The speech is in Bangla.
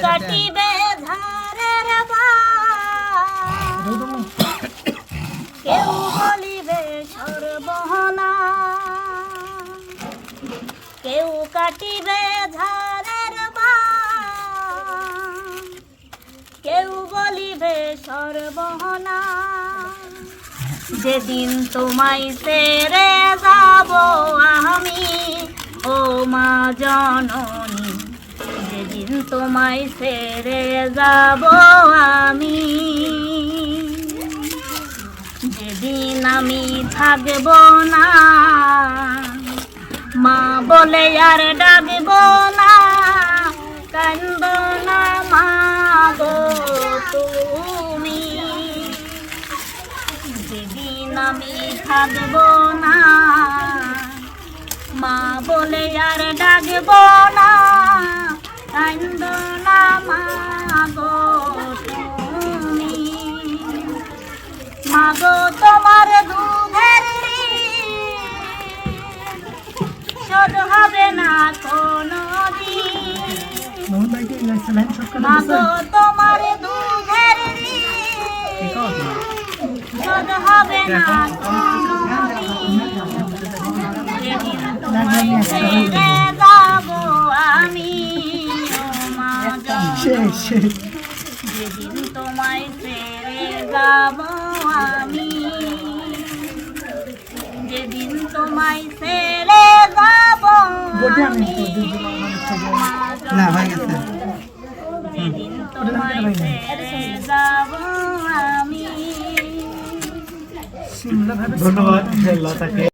কাটিবে ধারের বান, কেউ বলিবে সর্বহনা, কেউ কাটিবে ধারের বান, কেউ বলিবে সর্বহনা। যেদিন তোমায় ছেড়ে যাব আমি ও মা জননী, যেদিন তোমায় ছেড়ে যাব আমি, যেদিন আমি থাকব না মা বলে আর ডাকব না, কান্দ না মা গো তুমি, যেদিন আমি থাকব না মা বলে আর ডাকব না, কান্দ না মা গো তুমি। মা গো তোমার দুধের শোধ হবে না কোনো দিন, মা গো তোমার দুধের শোধ হবে না কোনো দিন, যেদিন তোমায় ছেড়ে যাব আমি ও মা জননী, যেদিন তোমায় ছেড়ে যাব আমি, যেদিন তোমায় ছেড়ে যাব আমি যেদিন তোমায় ছেড়ে যাব আমি। ধন্যবাদ লতাকে।